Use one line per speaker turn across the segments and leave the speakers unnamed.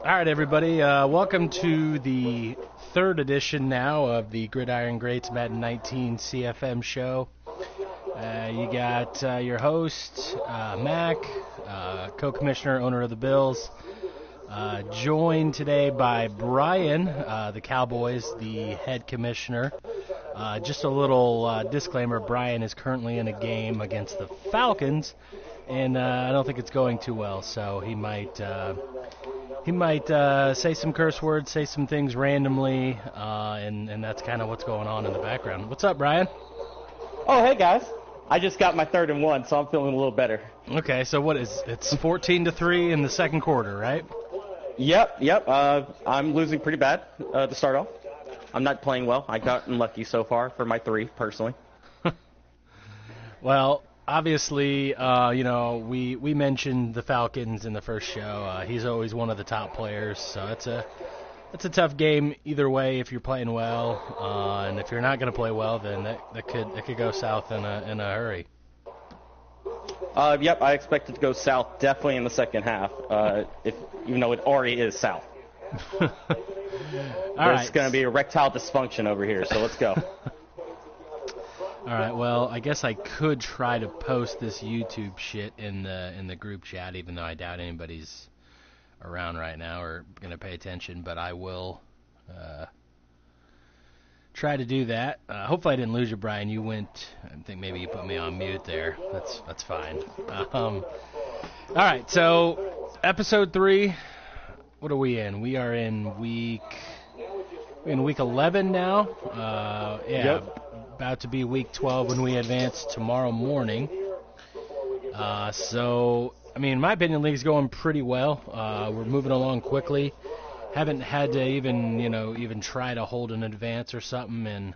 All right, everybody. Welcome to the third edition now of the Gridiron Greats Madden 19 CFM show. You got your host, Mac, co-commissioner, owner of the Bills, joined today by Brian, the Cowboys, the head commissioner. Just a little disclaimer, Brian is currently in a game against the Falcons, and I don't think it's going too well, so he might say some curse words, say some things randomly, and that's kind of what's going on in the background. What's up, Brian?
Oh, hey, guys. I just got my 3rd and 1, so I'm feeling a little better.
Okay, so it's 14-3 in the second quarter, right?
Yep. I'm losing pretty bad to start off. I'm not playing well. I got unlucky so far for my 3, personally.
Well, obviously, we mentioned the Falcons in the first show. He's always one of the top players, so it's a tough game either way if you're playing well, and if you're not going to play well, then that could go south in a hurry.
Yep, I expect it to go south definitely in the second half, even though it already is south. There's going to be erectile dysfunction over here, so let's go.
All right, well, I guess I could try to post this YouTube shit in the group chat, even though I doubt anybody's around right now or going to pay attention, but I will try to do that. Hopefully I didn't lose you, Brian. You went, I think maybe you put me on mute there. That's fine. All right, so episode 3, what are we in? We are in week 11 now.
Yep.
About to be week 12 when we advance tomorrow morning. So, I mean, in my opinion, the league's going pretty well. We're moving along quickly. Haven't had to even try to hold an advance or something. And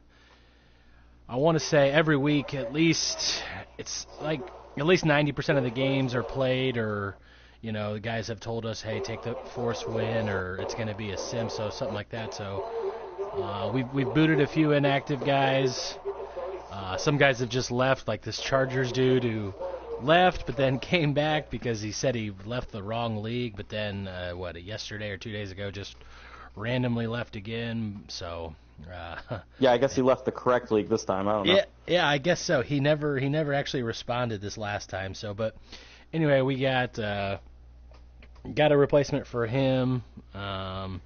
I want to say every week, at least 90% of the games are played, or the guys have told us, hey, take the force win, or it's going to be a sim, so something like that. So we've booted a few inactive guys. Some guys have just left, like this Chargers dude who left but then came back because he said he left the wrong league, but then yesterday or 2 days ago just randomly left again. So
yeah, I guess he left the correct league this time. I don't know.
Yeah, I guess so. He never actually responded this last time. So, but anyway, we got a replacement for him, and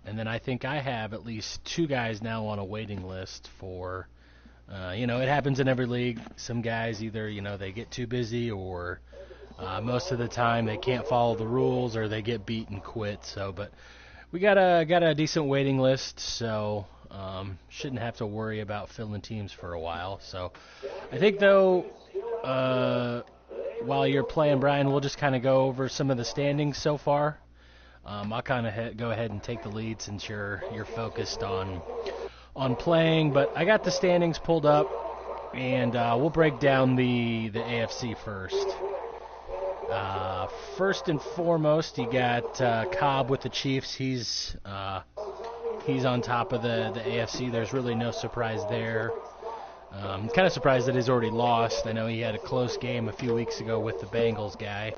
then I think I have at least 2 guys now on a waiting list for. It happens in every league. Some guys either, they get too busy, or most of the time they can't follow the rules, or they get beat and quit. So, but we got a decent waiting list, so shouldn't have to worry about filling teams for a while. So, I think though, while you're playing, Brian, we'll just kind of go over some of the standings so far. I'll kind of go ahead and take the lead since you're focused on playing, but I got the standings pulled up, and we'll break down the AFC first. First and foremost, you got Cobb with the Chiefs. He's on top of the AFC. There's really no surprise there. I'm kind of surprised that he's already lost. I know he had a close game a few weeks ago with the Bengals guy.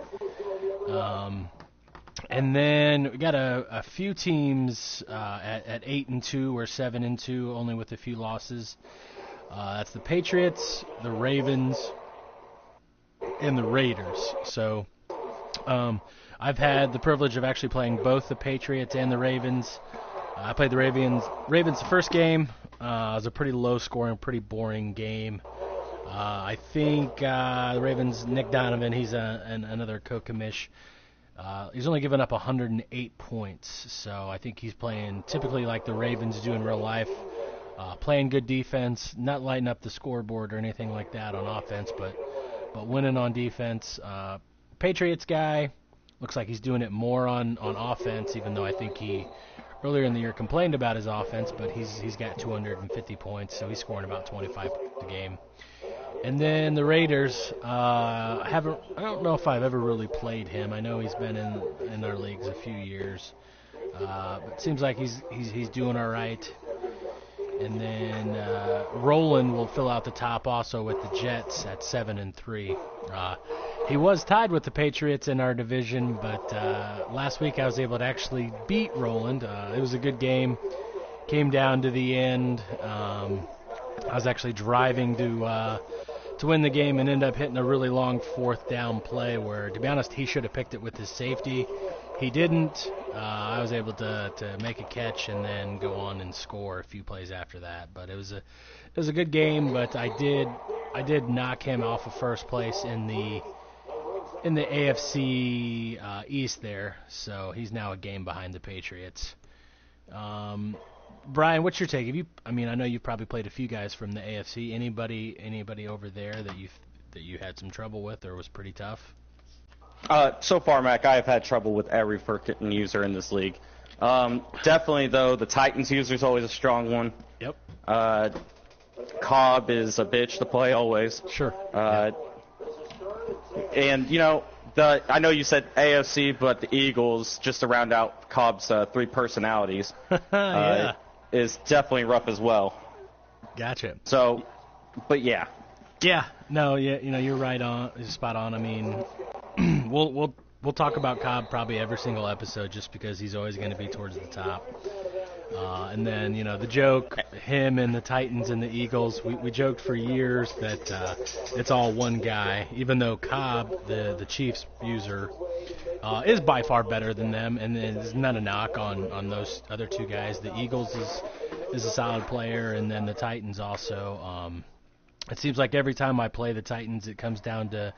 And then we got a few teams at 8-2 or 7-2, only with a few losses. That's the Patriots, the Ravens, and the Raiders. So I've had the privilege of actually playing both the Patriots and the Ravens. I played the Ravens the first game. It was a pretty low-scoring, pretty boring game. I think the Ravens, Nick Donovan, he's another co-commish. He's only given up 108 points, so I think he's playing typically like the Ravens do in real life, playing good defense, not lighting up the scoreboard or anything like that on offense, but winning on defense. Patriots guy looks like he's doing it more on offense, even though I think he earlier in the year complained about his offense, but he's got 250 points, so he's scoring about 25 a game. And then the Raiders, I don't know if I've ever really played him. I know he's been in our leagues a few years, but it seems like he's doing all right. And then Roland will fill out the top also with the Jets at 7-3. He was tied with the Patriots in our division, but last week I was able to actually beat Roland. It was a good game. Came down to the end. I was actually driving to win the game and ended up hitting a really long fourth down play where, to be honest, he should have picked it with his safety. He didn't. I was able to make a catch and then go on and score a few plays after that. But it was a good game. But I did knock him off of first place in the AFC East there. So he's now a game behind the Patriots. Brian, what's your take? I know you've probably played a few guys from the AFC. Anybody over there that you had some trouble with or was pretty tough?
So far, Mac, I have had trouble with every freaking user in this league. Definitely, though, the Titans user is always a strong one.
Yep.
Cobb is a bitch to play always.
Sure.
And, I know you said AFC, but the Eagles, just to round out Cobb's three personalities,
yeah.
Is definitely rough as well.
Gotcha.
So, but yeah.
Yeah. No. Yeah. You're right on. You're spot on. I mean, we'll talk about Cobb probably every single episode just because he's always going to be towards the top. And then the joke, him and the Titans and the Eagles, we joked for years that it's all one guy, even though Cobb, the Chiefs user, is by far better than them, and there's not a knock on those other two guys. The Eagles is a solid player, and then the Titans also. It seems like every time I play the Titans, it comes down to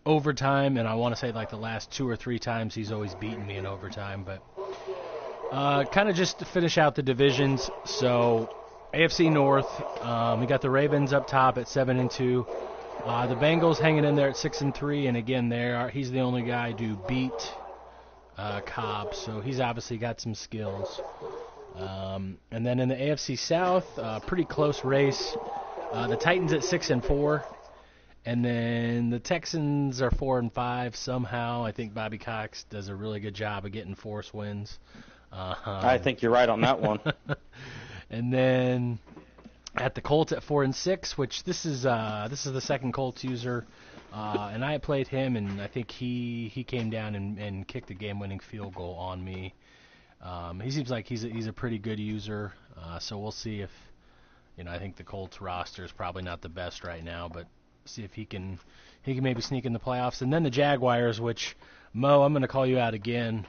overtime, and I want to say like the last 2 or 3 times he's always beaten me in overtime. But kind of just to finish out the divisions, so AFC North, we got the Ravens up top at 7-2. The Bengals hanging in there at 6-3, and again, he's the only guy to beat Cobb, so he's obviously got some skills. And then in the AFC South, pretty close race. The Titans at 6-4, and then the Texans are 4-5 somehow. I think Bobby Cox does a really good job of getting force wins.
I think you're right on that one.
And then at the Colts at 4-6, which this is the second Colts user, and I played him, and I think he came down and kicked a game-winning field goal on me. He seems like he's a pretty good user, so we'll see if I think the Colts roster is probably not the best right now, but see if he can maybe sneak in the playoffs. And then the Jaguars, which Mo, I'm going to call you out again.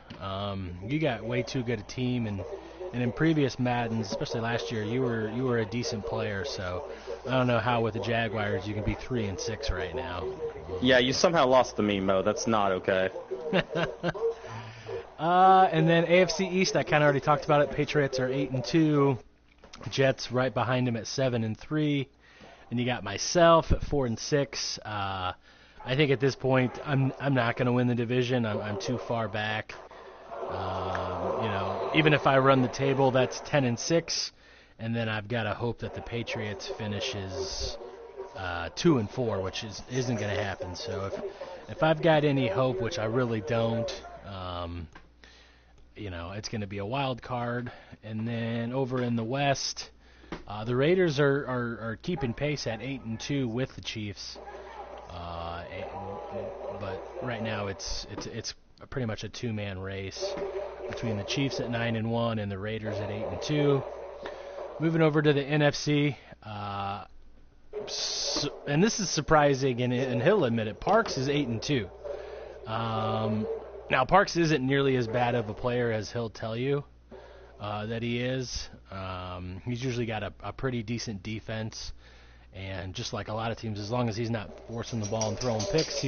You got way too good a team, and in previous Maddens, especially last year, you were a decent player. So I don't know how with the Jaguars you can be 3-6 right now.
Yeah, you somehow lost to me, Mo. That's not okay.
And then AFC East, I kind of already talked about it. Patriots are 8-2. Jets right behind him at 7-3. And you got myself at 4-6. I think at this point I'm not going to win the division. I'm too far back. Even if I run the table, that's 10-6, and then I've got to hope that the Patriots finishes 2-4, which isn't going to happen. So if I've got any hope, which I really don't, it's going to be a wild card. And then over in the West, the Raiders are keeping pace at 8-2 with the Chiefs. But right now it's pretty much a two-man race between the Chiefs at 9-1 and the Raiders at 8-2. Moving over to the NFC, and this is surprising, and he'll admit it. Parks is 8-2. Now Parks isn't nearly as bad of a player as he'll tell you that he is. He's usually got a pretty decent defense, and just like a lot of teams, as long as he's not forcing the ball and throwing picks,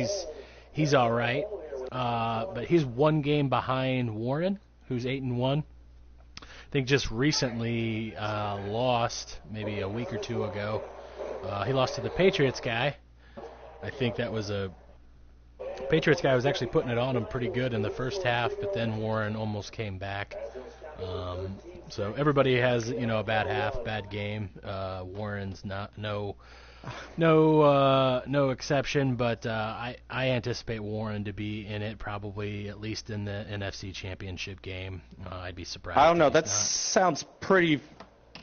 he's all right. But he's one game behind Warren, who's 8-1. I think just recently lost, maybe a week or two ago. He lost to the Patriots guy. I think that was Patriots guy was actually putting it on him pretty good in the first half, but then Warren almost came back. So everybody has, a bad half, bad game. Warren's no exception, but I anticipate Warren to be in it, probably at least in the NFC Championship game. I'd be surprised.
I don't know. That sounds pretty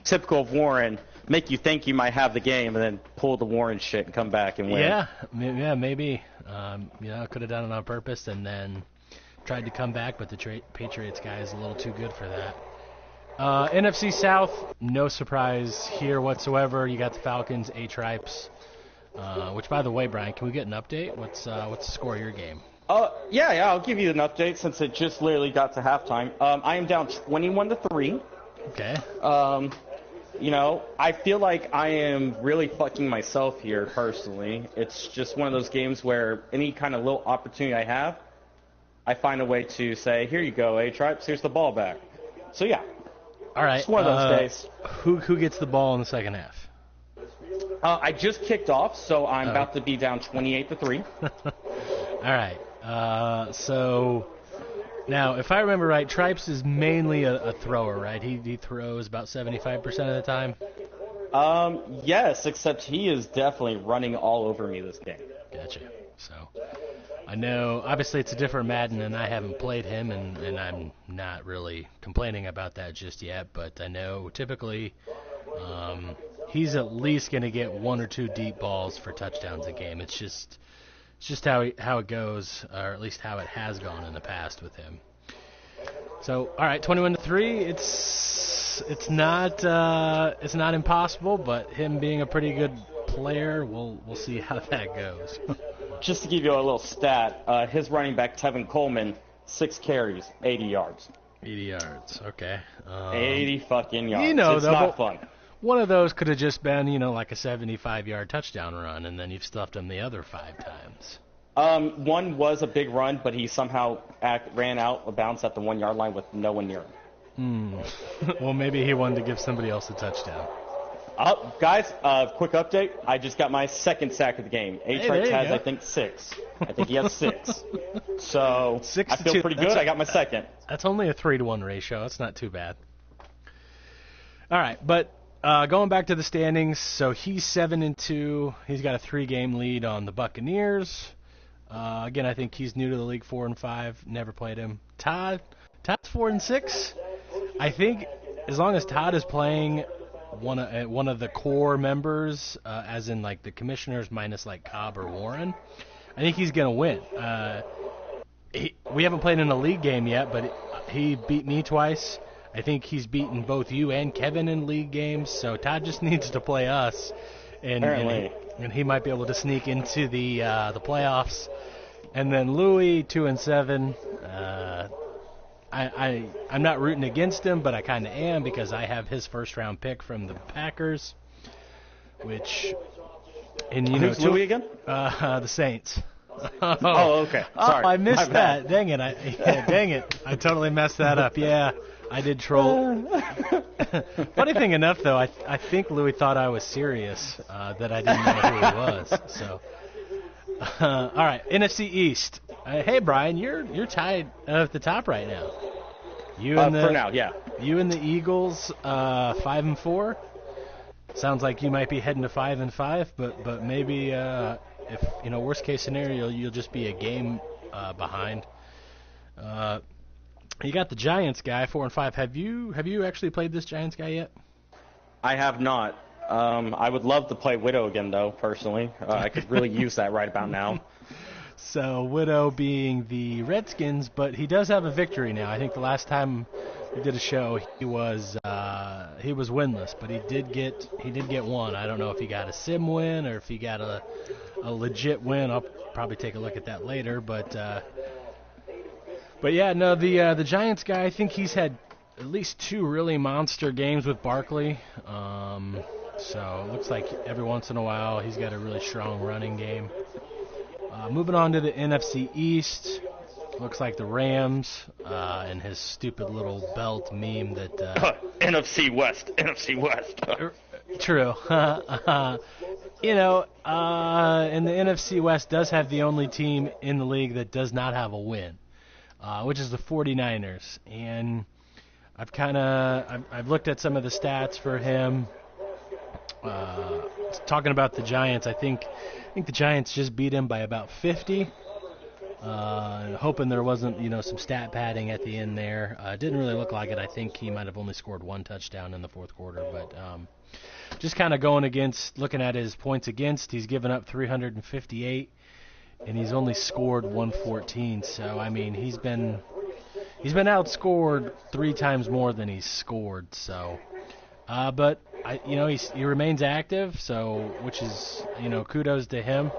typical of Warren, make you think you might have the game and then pull the Warren shit and come back and win.
Yeah, maybe. Could have done it on purpose and then tried to come back, but the Patriots guy is a little too good for that. NFC South, no surprise here whatsoever. You got the Falcons, A-Tripes. Which, by the way, Brian, can we get an update? What's the score of your game?
Yeah, I'll give you an update since it just literally got to halftime. I am down 21-3.
Okay.
I feel like I am really fucking myself here personally. It's just one of those games where any kind of little opportunity I have, I find a way to say, here you go, A-Tripes, here's the ball back. So, yeah.
All right.
It's one of those days.
Who gets the ball in the second half?
I just kicked off, so I'm about to be down 28-3.
All right. So now, if I remember right, Tripes is mainly a thrower, right? He throws about 75% of the time.
Yes, except he is definitely running all over me this game.
Gotcha. So I know, obviously, it's a different Madden, and I haven't played him, and I'm not really complaining about that just yet. But I know typically he's at least going to get one or two deep balls for touchdowns a game. It's just how it goes, or at least how it has gone in the past with him. So, all right, 21-3. It's not impossible, but him being a pretty good player, we'll see how that goes.
Just to give you a little stat, his running back Tevin Coleman, 6 carries, 80 yards.
80 yards, okay.
80 fucking yards.
It's
not fun.
One of those could have just been, like a 75-yard touchdown run, and then you've stuffed him the other 5 times.
One was a big run, but he somehow ran out of bounds at the 1-yard line with no one near him.
Well, maybe he wanted to give somebody else a touchdown.
Guys, quick update. I just got my second sack of the game. A-Tripes has, I think, 6. I think he has 6. So
6
I feel pretty good. I got my second.
That's only a 3-to-1 ratio. That's not too bad. All right, but going back to the standings, so he's 7-2. He's got a 3-game lead on the Buccaneers. Again, I think he's new to the league, 4-5. Never played him. Todd's 4-6. I think as long as Todd is playing one of the core members, as in like the commissioners minus like Cobb or Warren, I think he's gonna win. We haven't played in a league game yet, but he beat me twice. I think he's beaten both you and Kevin in league games, so Todd just needs to play us, and he might be able to sneak into the playoffs. And then Louis, 2-7. I'm not rooting against him, but I kind of am because I have his first-round pick from the Packers, which, and
Who's Louis again?
The Saints.
Oh, okay. Sorry.
Oh, I missed that. Dang it. I totally messed that up. Yeah, I did troll. Funny thing enough, though, I think Louis thought I was serious, that I didn't know who he was. So, all right, NFC East. Hey, Brian, you're tied at the top right now.
For now, yeah.
You and the Eagles, 5-4. Sounds like you might be heading to 5-5, but maybe if worst case scenario, you'll just be a game behind. You got the Giants guy, 4-5. Have you actually played this Giants guy yet?
I have not. I would love to play Widow again, though. Personally, I could really use that right about now.
So Widow being the Redskins, but he does have a victory now. I think the last time we did a show, he was winless, but he did get one. I don't know if he got a sim win or if he got a legit win. I'll probably take a look at that later, but yeah, no, the Giants guy, I think he's had at least 2 really monster games with Barkley. So it looks like every once in a while he's got a really strong running game. Moving on to the NFC East, looks like the Rams and his stupid little belt meme that...
NFC West.
True. And the NFC West does have the only team in the league that does not have a win, which is the 49ers. And I've looked at some of the stats for him. Talking about the Giants, I think the Giants just beat him by about 50. Hoping there wasn't, some stat padding at the end there. Didn't really look like it. I think he might have only scored one touchdown in the fourth quarter, but just kind of looking at his points against, he's given up 358, and he's only scored 114. So I mean, he's been outscored 3 times more than he's scored. So, but he remains active, so which is kudos to him.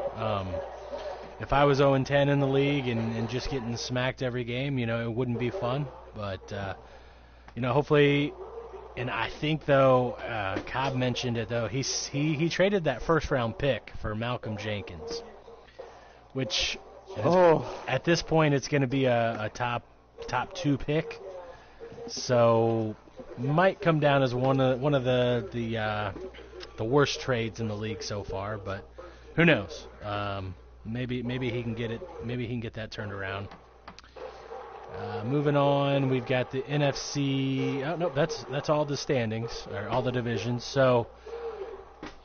If I was 0-10 in the league and just getting smacked every game, it wouldn't be fun. But hopefully. And I think, though, Cobb mentioned it, though, he traded that first-round pick for Malcolm Jenkins, which at this point it's going to be a top 2 pick. So might come down as one of the worst trades in the league so far, but who knows? Maybe he can get it. Maybe he can get that turned around. Moving on, we've got the NFC. Oh no, that's all the standings or all the divisions. So,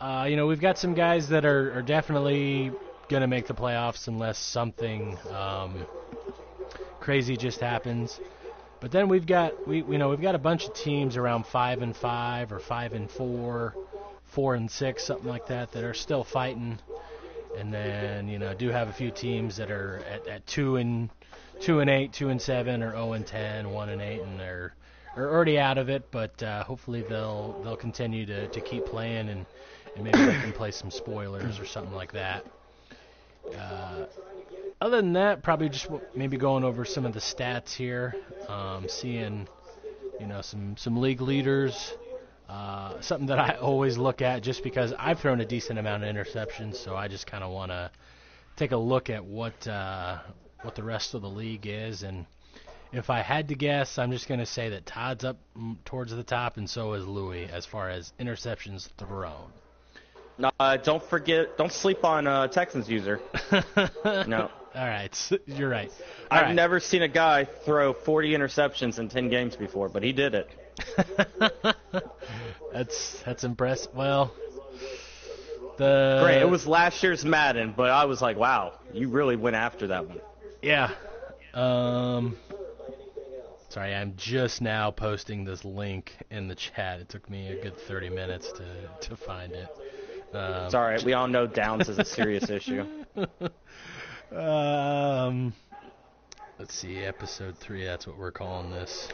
we've got some guys that are definitely going to make the playoffs unless something crazy just happens. But then we've got a bunch of teams around 5-5 or 5-4, 4-6, something like that are still fighting. And then do have a few teams that are at 2-8, 2-7, or 0-10, 1-8, and they're already out of it. But hopefully they'll continue to keep playing, and maybe they can play some spoilers or something like that. Other than that, probably just maybe going over some of the stats here, seeing some league leaders. Something that I always look at just because I've thrown a decent amount of interceptions, so I just kind of want to take a look at what the rest of the league is. And if I had to guess, I'm just going to say that Todd's up towards the top, and so is Louis as far as interceptions thrown.
No, don't sleep on Texans user. No.
All right, you're right.
I've never seen a guy throw 40 interceptions in 10 games before, but he did it.
That's impressive. Well,
Great. It was last year's Madden, but I was like, wow, you really went after that one.
Yeah. Sorry, I'm just now posting this link in the chat. It took me a good 30 minutes to find it.
It's all right. We all know downs is a serious issue.
Let's see, episode 3. That's what we're calling this.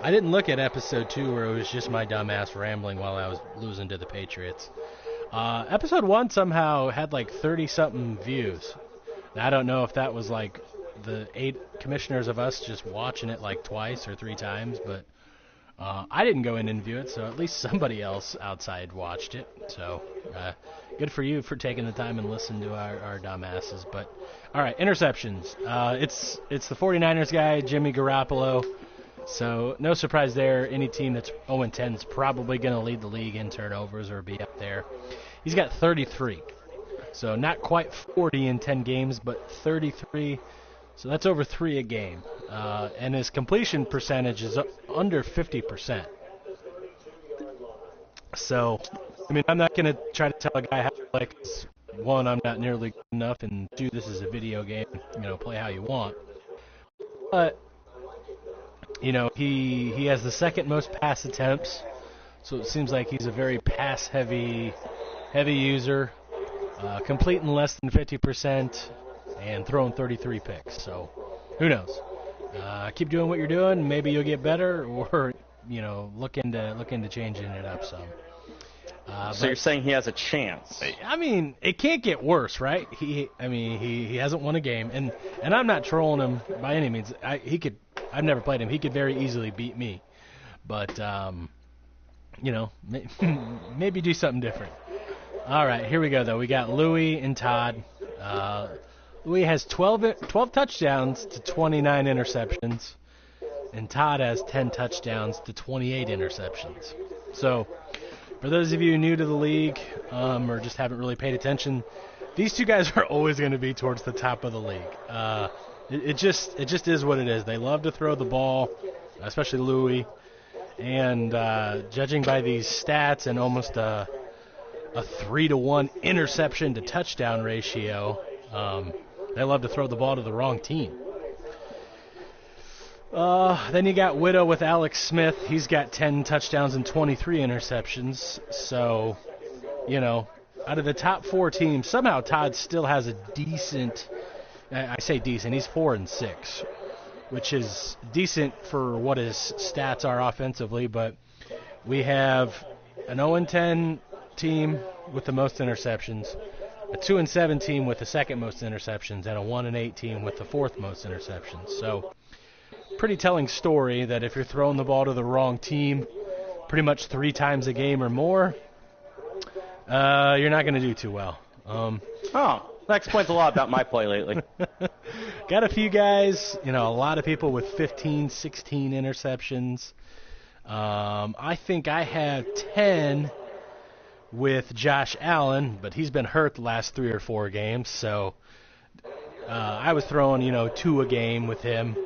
I didn't look at episode 2 where it was just my dumbass rambling while I was losing to the Patriots. Episode 1 somehow had like 30-something views. Now, I don't know if that was like the 8 commissioners of us just watching it like twice or 3 times, but I didn't go in and view it, so at least somebody else outside watched it. So good for you for taking the time and listening to our dumbasses. But all right, interceptions. It's the 49ers guy, Jimmy Garoppolo. So no surprise there. Any team that's 0-10 is probably going to lead the league in turnovers or be up there. He's got 33. So not quite 40 in 10 games, but 33. So that's over 3 a game. And his completion percentage is under 50%. So, I mean, I'm not going to try to tell a guy how to play. 'Cause 1, I'm not nearly good enough, and 2, this is a video game. Play how you want. But he has the second most pass attempts, so it seems like he's a very pass-heavy user, completing less than 50% and throwing 33 picks. So who knows? Keep doing what you're doing. Maybe you'll get better, or look into changing it up some.
So you're saying he has a chance?
I mean, it can't get worse, right? He hasn't won a game, and I'm not trolling him by any means. I've never played him. He could very easily beat me, but maybe do something different. All right, here we go though. We got Louis and Todd. Louis has 12 touchdowns to 29 interceptions, and Todd has 10 touchdowns to 28 interceptions. So, for those of you new to the league or just haven't really paid attention, these two guys are always going to be towards the top of the league. It just is what it is. They love to throw the ball, especially Louis. And judging by these stats and almost a 3-to-1 interception to touchdown ratio, They love to throw the ball to the wrong team. Then you got Widow with Alex Smith. He's got 10 touchdowns and 23 interceptions. So, out of the top 4 teams, somehow Todd still has a decent, I say decent, he's 4-6, which is decent for what his stats are offensively, but we have an 0-10 team with the most interceptions, a 2-7 team with the second most interceptions, and a 1-8 team with the fourth most interceptions. So, pretty telling story that if you're throwing the ball to the wrong team pretty much 3 times a game or more, you're not going to do too well.
That explains a lot about my play lately.
Got a few guys, a lot of people with 15, 16 interceptions. I think I have 10 with Josh Allen, but he's been hurt the last 3 or 4 games, so I was throwing, 2 a game with him.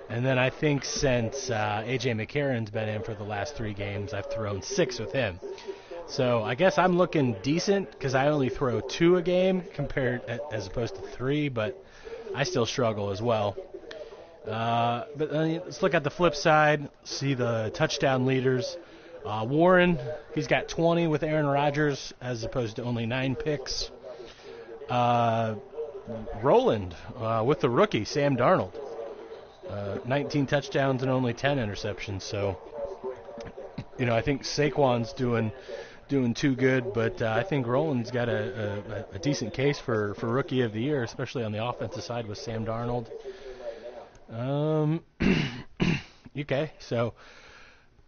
And then I think since A.J. McCarron's been in for the last 3 games, I've thrown 6 with him. So I guess I'm looking decent because I only throw 2 a game as opposed to 3, but I still struggle as well. But let's look at the flip side, see the touchdown leaders. Warren, he's got 20 with Aaron Rodgers as opposed to only 9 picks. Roland with the rookie, Sam Darnold. 19 touchdowns and only 10 interceptions. So, I think Saquon's doing too good, but I think Roland's got a decent case for Rookie of the Year, especially on the offensive side with Sam Darnold. Okay, so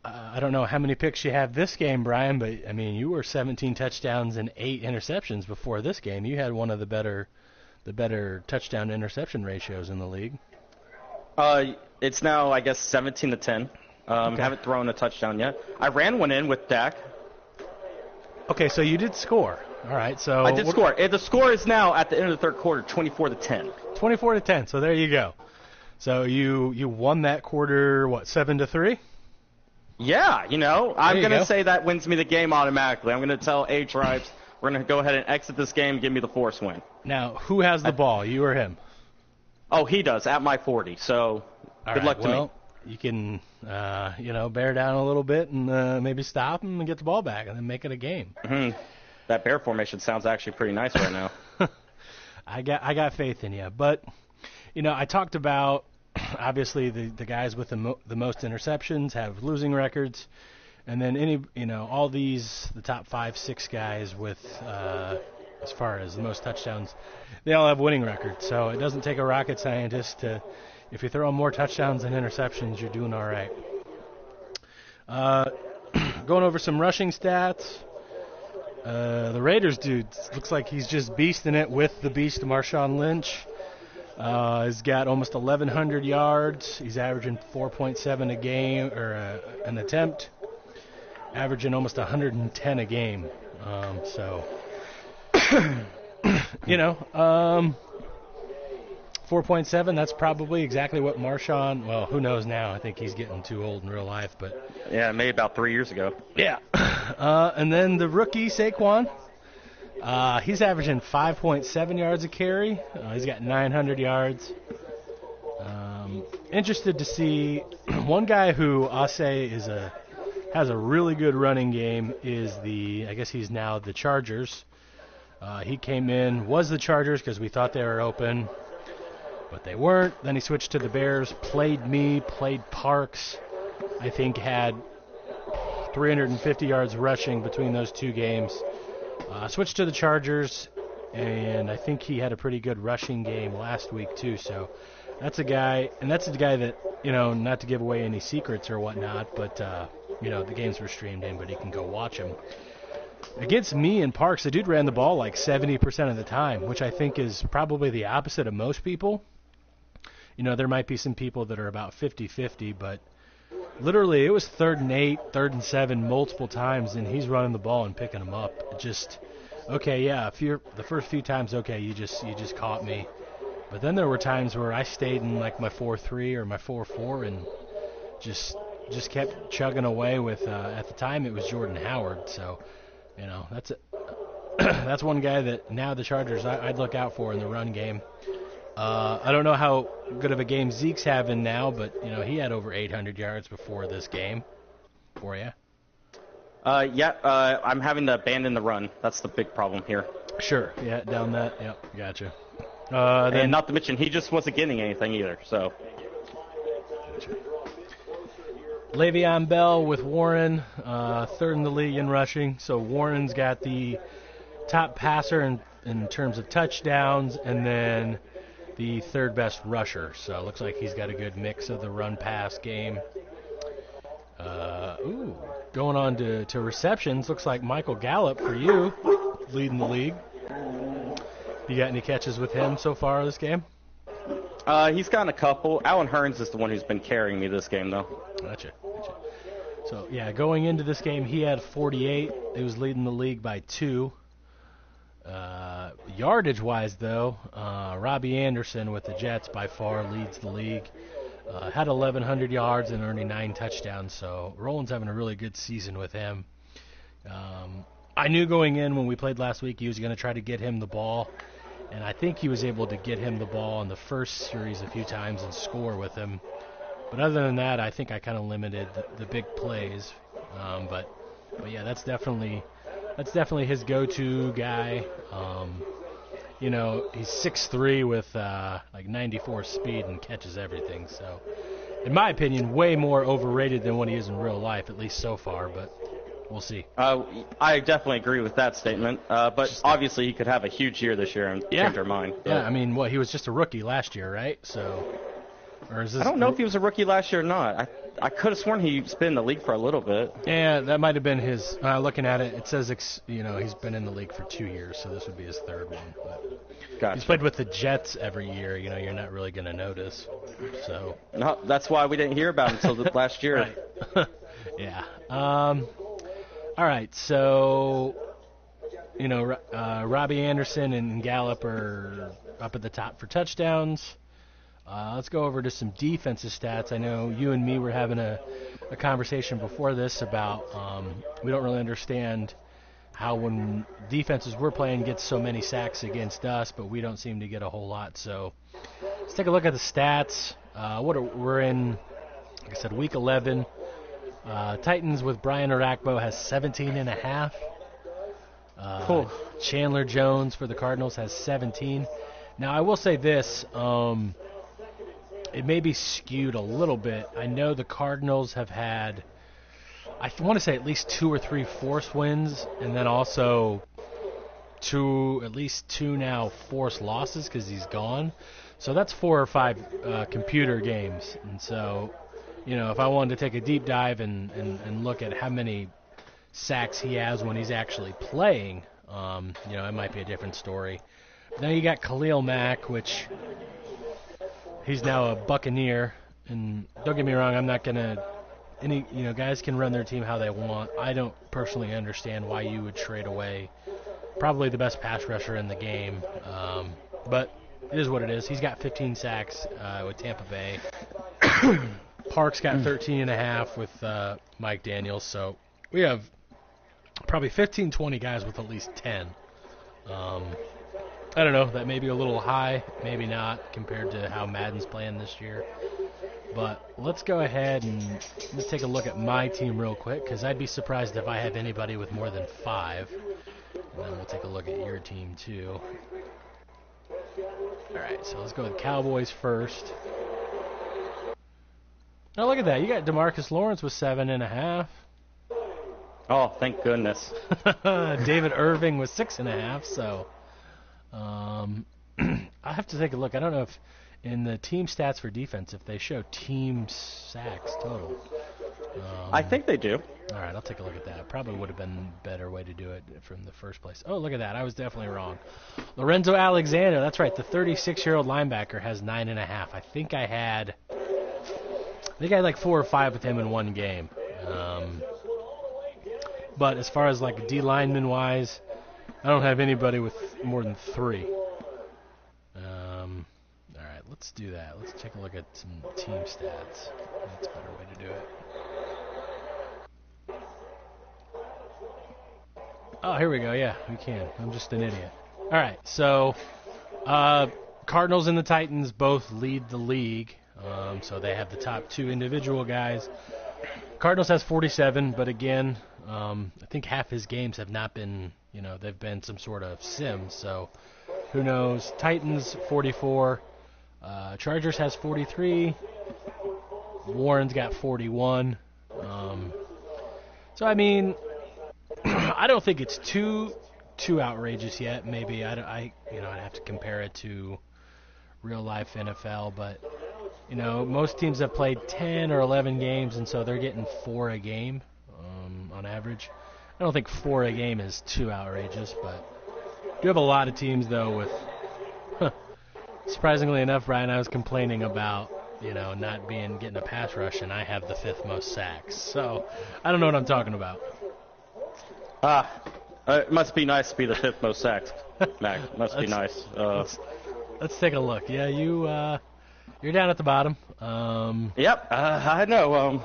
I don't know how many picks you have this game, Brian, but, you were 17 touchdowns and 8 interceptions before this game. You had one of the better touchdown-interception ratios in the league.
It's now, I guess, 17-10.
Okay.
Haven't thrown a touchdown yet. I ran one in with Dak.
Okay, so you did score. All right, so
I did score. The score is now at the end of the third quarter, 24-10.
24-10. So there you go. So you won that quarter, 7-3?
Yeah, I'm going to say that wins me the game automatically. I'm going to tell A-Tribes we're going to go ahead and exit this game and give me the force win.
Now, who has the ball, you or him?
Oh, he does, at my 40. So good luck to me.
You can, bear down a little bit and maybe stop him and get the ball back and then make it a game.
Mm-hmm. That bear formation sounds actually pretty nice right now.
I got faith in you. But, I talked about, obviously, the guys with the most interceptions have losing records. And then all the top 5, 6 guys with, as far as the most touchdowns, they all have winning records. So it doesn't take a rocket scientist to, if you throw more touchdowns than interceptions, you're doing all right. Going over some rushing stats. The Raiders dude looks like he's just beasting it with the beast Marshawn Lynch. He's got almost 1,100 yards. He's averaging 4.7 a game, or an attempt, averaging almost 110 a game. 4.7, that's probably exactly what Marshawn, well, who knows now. I think he's getting too old in real life, but
yeah, maybe about 3 years ago.
Yeah. And then the rookie, Saquon, he's averaging 5.7 yards a carry. He's got 900 yards. Interested to see one guy who I'll say has a really good running game is I guess he's now the Chargers. He came in, was the Chargers because we thought they were open, but they weren't. Then he switched to the Bears, played Parks. I think had 350 yards rushing between those 2 games. Switched to the Chargers, and I think he had a pretty good rushing game last week too. So that's a guy that, not to give away any secrets or whatnot, but, the games were streamed in, but he can go watch them. Against me and Parks, the dude ran the ball like 70% of the time, which I think is probably the opposite of most people. There might be some people that are about 50-50, but literally it was 3rd and 8, 3rd and 7 multiple times, and he's running the ball and picking them up. Okay, yeah, the first few times, okay, you just caught me. But then there were times where I stayed in like my 4-3 or my 4-4 and just kept chugging away with, at the time it was Jordan Howard. So, that's one guy that now the Chargers I'd look out for in the run game. I don't know how good of a game Zeke's having now, but he had over 800 yards before this game for you.
I'm having to abandon the run. That's the big problem here.
Sure. Yeah, down that. Yep, gotcha.
And not to mention, he just wasn't getting anything either. So.
Gotcha. Le'Veon Bell with Warren, third in the league in rushing. So Warren's got the top passer in terms of touchdowns, and then the third best rusher. So it looks like he's got a good mix of the run-pass game. Going on to receptions, looks like Michael Gallup for you, leading the league. You got any catches with him so far this game?
He's gotten a couple. Alan Hearns is the one who's been carrying me this game, though.
Gotcha. So, yeah, going into this game, he had 48. He was leading the league by 2. Yardage-wise, though, Robbie Anderson with the Jets by far leads the league. Had 1,100 yards and earning 9 touchdowns, so Roland's having a really good season with him. I knew going in when we played last week he was going to try to get him the ball, and I think he was able to get him the ball in the first series a few times and score with him. But other than that, I think I kind of limited the big plays. But yeah, that's definitely his go-to guy. He's 6'3" with like 94 speed and catches everything. So, in my opinion, way more overrated than what he is in real life, at least so far. But we'll see.
I definitely agree with that statement. But obviously, he could have a huge year this year and change our mind. But.
Yeah, I mean, he was just a rookie last year, right? So. Or is this,
I don't know if he was a rookie last year or not. I could have sworn he's been in the league for a little bit.
Yeah, that might have been his. Looking at it, it says he's been in the league for 2 years, so this would be his third one. But
gotcha.
He's played with the Jets every year. You're not really going to notice. So
no, that's why we didn't hear about him until last year.
Right. Yeah. All right. So Robbie Anderson and Gallup are up at the top for touchdowns. Let's go over to some defensive stats. I know you and me were having a conversation before this about we don't really understand how when defenses we're playing get so many sacks against us, but we don't seem to get a whole lot. So let's take a look at the stats. We're in, like I said, week 11. Titans with Brian Arakpo has 17.5.
Cool.
Chandler Jones for the Cardinals has 17. Now I will say this. It may be skewed a little bit. I know the Cardinals have had, I want to say at least 2 or 3 forced wins, and then also at least 2 now forced losses because he's gone. So that's 4 or 5 computer games. And so, if I wanted to take a deep dive and look at how many sacks he has when he's actually playing, it might be a different story. Then you got Khalil Mack, which... he's now a Buccaneer, and don't get me wrong, I'm not going to guys can run their team how they want. I don't personally understand why you would trade away probably the best pass rusher in the game, but it is what it is. He's got 15 sacks with Tampa Bay. Park's got 13.5 with Mike Daniels, so we have probably 15, 20 guys with at least 10. I don't know, that may be a little high, maybe not, compared to how Madden's playing this year. But let's go ahead and let's take a look at my team real quick, because I'd be surprised if I have anybody with more than 5. And then we'll take a look at your team, too. All right, so let's go with Cowboys first. Oh, look at that. You got DeMarcus Lawrence with 7.5.
Oh, thank goodness.
David Irving with 6.5, so... I have to take a look. I don't know if in the team stats for defense if they show team sacks total.
I think they do.
All right, I'll take a look at that. Probably would have been a better way to do it from the first place. Oh, look at that. I was definitely wrong. Lorenzo Alexander, that's right. The 36-year-old linebacker has 9.5. I think I had like 4 or 5 with him in one game. But as far as like D lineman wise, I don't have anybody with more than 3. All right, let's do that. Let's take a look at some team stats. That's a better way to do it. Oh, here we go. Yeah, we can. I'm just an idiot. All right, so Cardinals and the Titans both lead the league, so they have the top two individual guys. Cardinals has 47, but again, I think half his games have not been, they've been some sort of sim, so who knows. Titans 44, Chargers has 43, Warren's got 41. So I mean, I don't think it's too outrageous yet. Maybe I'd have to compare it to real life NFL, but most teams have played 10 or 11 games, and so they're getting 4 a game on average. I don't think 4 a game is too outrageous, but you have a lot of teams though with surprisingly enough, Brian, I was complaining about not getting a pass rush, and I have the 5th most sacks. So I don't know what I'm talking about.
It must be nice to be the 5th most sacks, Mac. Must be nice.
Let's take a look. Yeah, you're down at the bottom.
Yep, I know.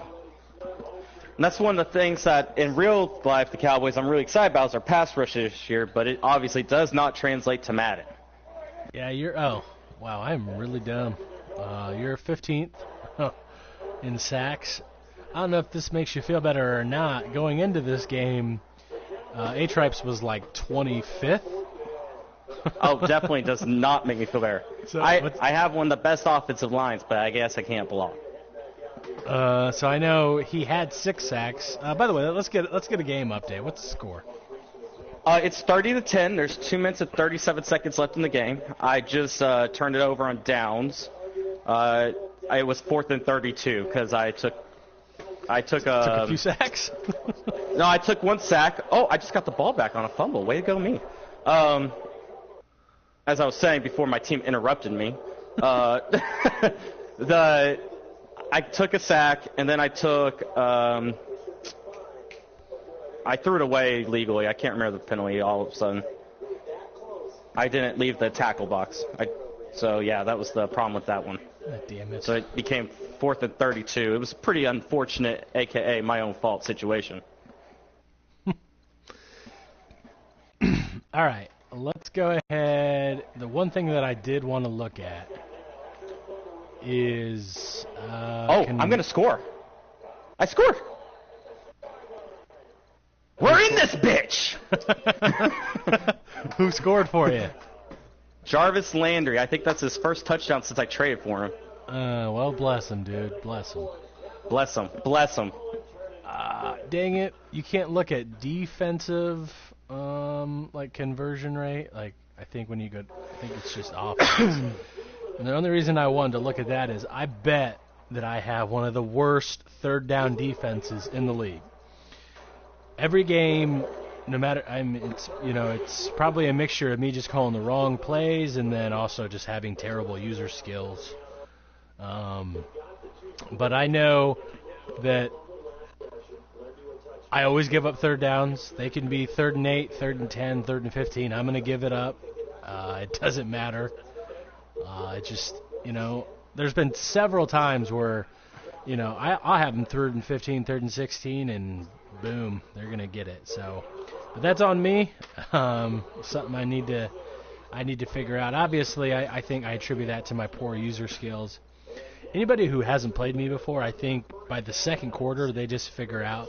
And that's one of the things that in real life, the Cowboys, I'm really excited about is our pass rush this year, but it obviously does not translate to Madden.
Yeah, oh, wow, I'm really dumb. You're 15th in sacks. I don't know if this makes you feel better or not. Going into this game, A-Tripes was like 25th.
Oh, definitely does not make me feel better.
So
I have one of the best offensive lines, but I guess I can't block.
So I know he had 6 sacks. By the way, let's get a game update. What's the score?
It's 30-10. There's 2 minutes and 37 seconds left in the game. I just turned it over on downs. It was 4th and 32 because I took
a few sacks.
No, I took 1 sack. Oh, I just got the ball back on a fumble. Way to go, me. As I was saying before my team interrupted me, I took a sack, and then I threw it away legally. I can't remember the penalty all of a sudden. I didn't leave the tackle box. So, yeah, that was the problem with that one.
Oh, damn it.
So it became 4th and 32. It was a pretty unfortunate, a.k.a. my own fault situation.
All right, let's go ahead. The one thing that I did want to look at is... I'm going to score.
I scored. We're in this bitch.
Who scored for you?
Jarvis Landry. I think that's his first touchdown since I traded for him.
Well, bless him, dude. Bless him.
Bless him. Bless him.
Dang it. You can't look at defensive, conversion rate. I think it's just off. And the only reason I wanted to look at that is I bet that I have one of the worst third down defenses in the league. Every game, no matter, it's probably a mixture of me just calling the wrong plays and then also just having terrible user skills. But I know that I always give up third downs. They can be 3rd and 8, 3rd and 10, 3rd and 15. I'm going to give it up. It doesn't matter. It just, there's been several times where, I'll have them 3rd and 15, 3rd and 16, and boom, they're going to get it. So, but that's on me. Something I need to figure out. Obviously, I think I attribute that to my poor user skills. Anybody who hasn't played me before, I think by the second quarter, they just figure out,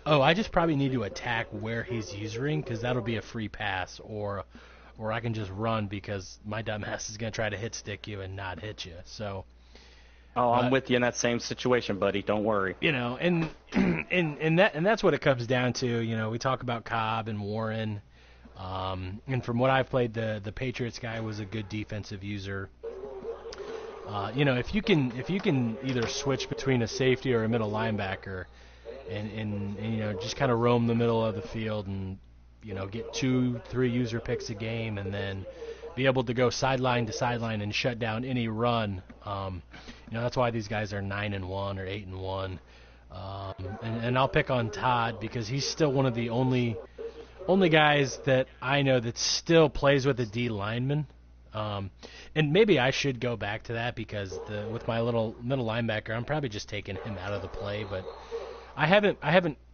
I just probably need to attack where he's usering because that'll be a free pass, or I can just run because my dumbass is going to try to hit stick you and not hit you. So,
I'm with you in that same situation, buddy. Don't worry.
And that's what it comes down to. We talk about Cobb and Warren, and from what I've played, the Patriots guy was a good defensive user. If you can either switch between a safety or a middle linebacker, and just kind of roam the middle of the field and get 2-3 user picks a game, and then be able to go sideline to sideline and shut down any run. That's why these guys are 9-1 or 8-1. And I'll pick on Todd because he's still one of the only guys that I know that still plays with a D lineman. And maybe I should go back to that because with my little middle linebacker, I'm probably just taking him out of the play. But I haven't,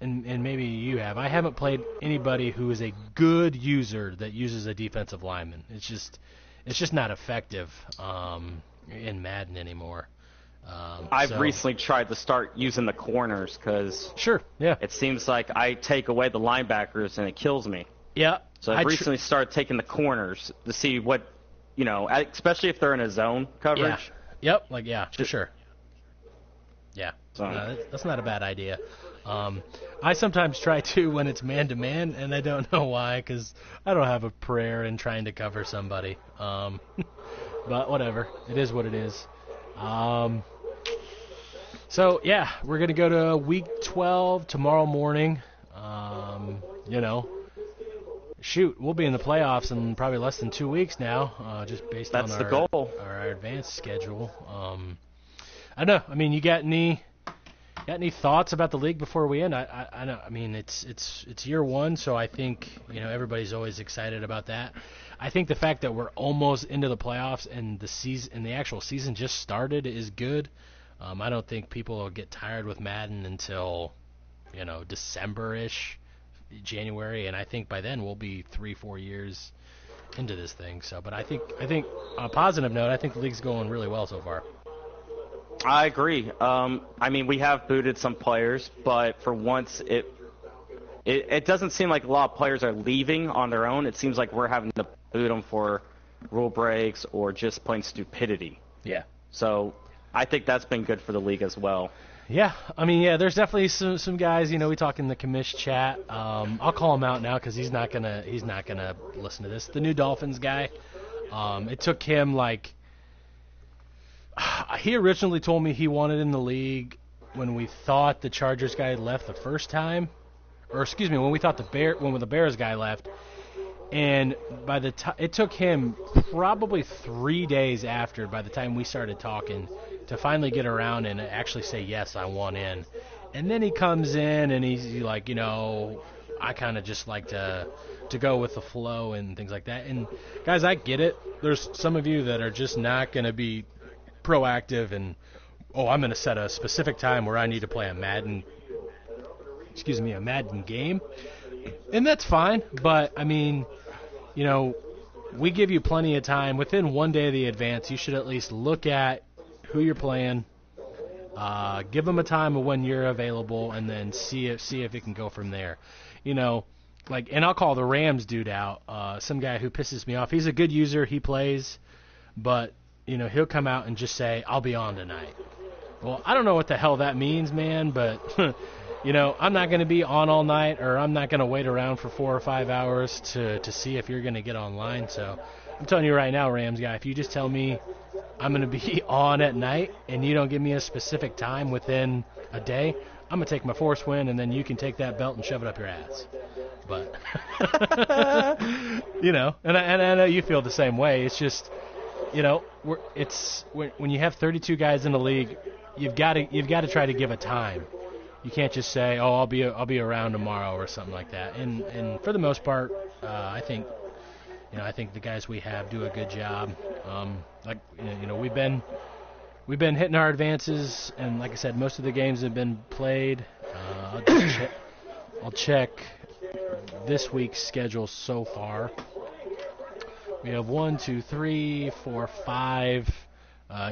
and maybe you have. I haven't played anybody who is a good user that uses a defensive lineman. It's it's just not effective in Madden anymore.
I've recently tried to start using the corners because
sure, yeah,
it seems like I take away the linebackers and it kills me.
Yeah.
So I've recently started taking the corners to see what, especially if they're in a zone coverage.
Yeah. Yep. For sure. Yeah.
So.
No, that's not a bad idea. I sometimes try to when it's man-to-man, and I don't know why, because I don't have a prayer in trying to cover somebody. But whatever. It is what it is. So, yeah, we're going to go to week 12 tomorrow morning. Shoot, we'll be in the playoffs in probably less than 2 weeks now, just based on
the goal.
Our advanced schedule. I don't know. I mean, you got any thoughts about the league before we end? I know. I mean, it's year one, so I think everybody's always excited about that. I think the fact that we're almost into the playoffs and the actual season just started is good. I don't think people will get tired with Madden until December-ish, January, and I think by then we'll be 3-4 years into this thing. So, but I think on a positive note, I think the league's going really well so far.
I agree. I mean, we have booted some players, but for once, it doesn't seem like a lot of players are leaving on their own. It seems like we're having to boot them for rule breaks or just plain stupidity.
Yeah.
So I think that's been good for the league as well.
Yeah, I mean, there's definitely some guys. We talk in the commish chat. I'll call him out now because he's not gonna listen to this. The new Dolphins guy. It took him he originally told me he wanted in the league when we thought the Chargers guy left the first time, or excuse me, when we thought when the Bears guy left. And by the time it took him probably 3 days after, by the time we started talking, to finally get around and actually say yes, I want in. And then he comes in and he's like, I kind of just like to go with the flow and things like that. And guys, I get it. There's some of you that are just not going to be proactive and I'm going to set a specific time where I need to play a Madden game. And that's fine, but I mean, we give you plenty of time. Within 1 day of the advance, you should at least look at who you're playing, give them a time of when you're available, and then see if it can go from there. And I'll call the Rams dude out, some guy who pisses me off. He's a good user, he plays, but he'll come out and just say, I'll be on tonight. Well, I don't know what the hell that means, man, but I'm not going to be on all night, or I'm not going to wait around for 4 or 5 hours to see if you're going to get online. So I'm telling you right now, Rams guy, if you just tell me I'm going to be on at night and you don't give me a specific time within a day, I'm going to take my force win, and then you can take that belt and shove it up your ass. But, and I know you feel the same way. It's just, when you have 32 guys in the league, you've got to try to give a time. You can't just say, "Oh, I'll be around tomorrow" or something like that. And for the most part, I think the guys we have do a good job. We've been hitting our advances, and like I said, most of the games have been played. I'll check this week's schedule so far. We have 1, 2, 3, 4, 5.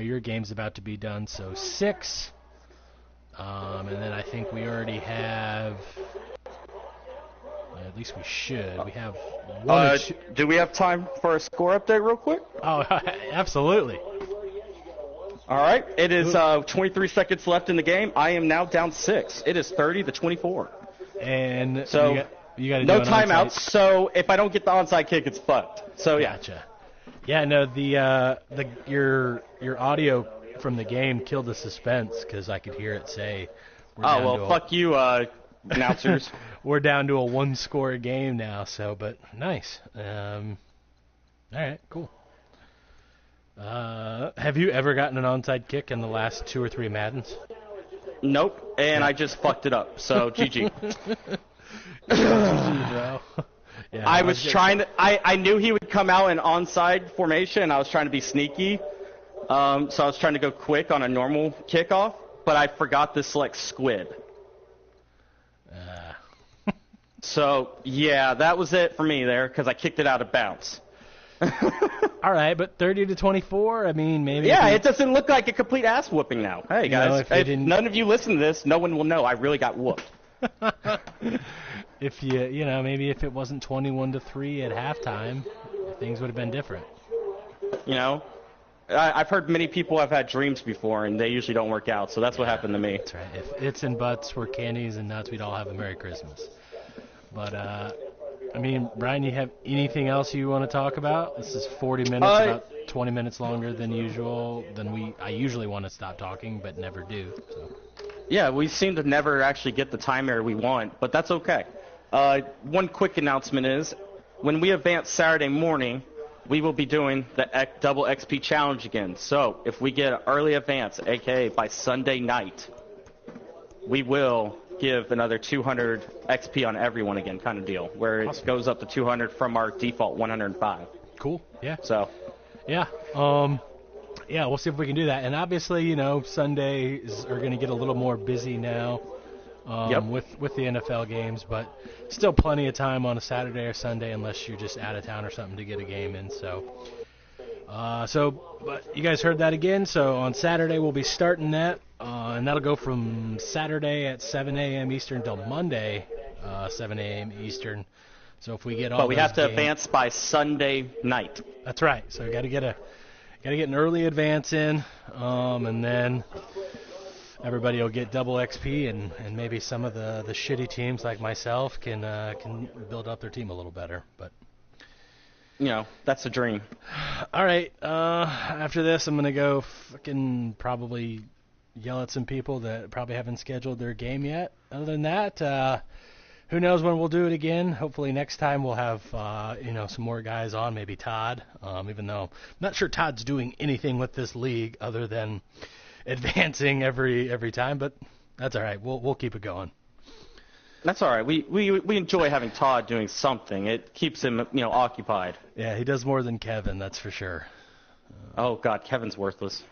Your game's about to be done, so 6. And then I think we already have, at least we should. We have one.
Do we have time for a score update real quick?
Oh, absolutely.
All right. It is 23 seconds left in the game. I am now down 6. It is 30-24.
And
so
you got to
no timeouts. So if I don't get the onside kick, it's fucked. So yeah.
Gotcha. Yeah. No. Your audio from the game killed the suspense because I could hear it say,
fuck you, announcers.
We're down to a 1-score game now, but nice. All right, cool. Have you ever gotten an onside kick in the last 2 or 3 Maddens?
Nope, and I just fucked it up, so GG.
GG, bro. Yeah,
I was trying to, I knew he would come out in onside formation, and I was trying to be sneaky. So I was trying to go quick on a normal kickoff, but I forgot to select squib. So, yeah, that was it for me there, because I kicked it out of bounds.
All right, but 30-24. I mean, maybe.
Yeah, it doesn't look like a complete ass whooping now. Hey guys,
if
if none of you listen to this, no one will know I really got whooped.
If maybe if it wasn't 21-3 at halftime, things would have been different.
I've heard many people have had dreams before, and they usually don't work out. So that's what happened to me.
That's right. If its and buts were candies and nuts, we'd all have a Merry Christmas. But I mean, Brian, you have anything else you want to talk about? This is 40 minutes, about 20 minutes longer than usual. I usually want to stop talking, but never do. So.
Yeah, we seem to never actually get the time error we want, but that's okay. One quick announcement is, when we advance Saturday morning, we will be doing the double XP challenge again. So if we get an early advance, aka by Sunday night, we will give another 200 XP on everyone again, kind of deal, where it goes up to 200 from our default 105.
Cool. Yeah.
So.
Yeah. Yeah, we'll see if we can do that. And obviously, Sundays are going to get a little more busy now with the NFL games, but still plenty of time on a Saturday or Sunday unless you're just out of town or something to get a game in. But you guys heard that again. So on Saturday we'll be starting that, and that'll go from Saturday at 7 a.m. Eastern till Monday 7 a.m. Eastern. So if we get all,
but we have to advance by Sunday night.
That's right. So we got to get an early advance in, and then everybody will get double XP, and maybe some of the shitty teams like myself can build up their team a little better. But
that's the dream.
All right. After this, I'm gonna go fucking probably yell at some people that probably haven't scheduled their game yet. Other than that, who knows when we'll do it again? Hopefully next time we'll have some more guys on, maybe Todd. Even though I'm not sure Todd's doing anything with this league other than advancing every time, but that's all right. We'll keep it going.
That's all right. We enjoy having Todd doing something. It keeps him occupied.
Yeah, he does more than Kevin, that's for sure.
Oh God, Kevin's worthless.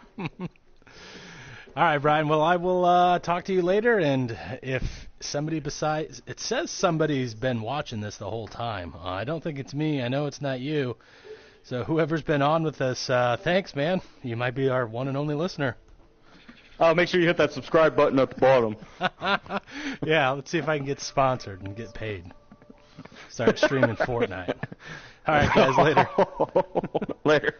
All right, Brian. Well, I will talk to you later, and if somebody besides... It says somebody's been watching this the whole time. I don't think it's me. I know it's not you. So whoever's been on with us, thanks, man. You might be our one and only listener.
Make sure you hit that subscribe button at the bottom.
Yeah, let's see if I can get sponsored and get paid. Start streaming Fortnite. All right, guys, later.
Later.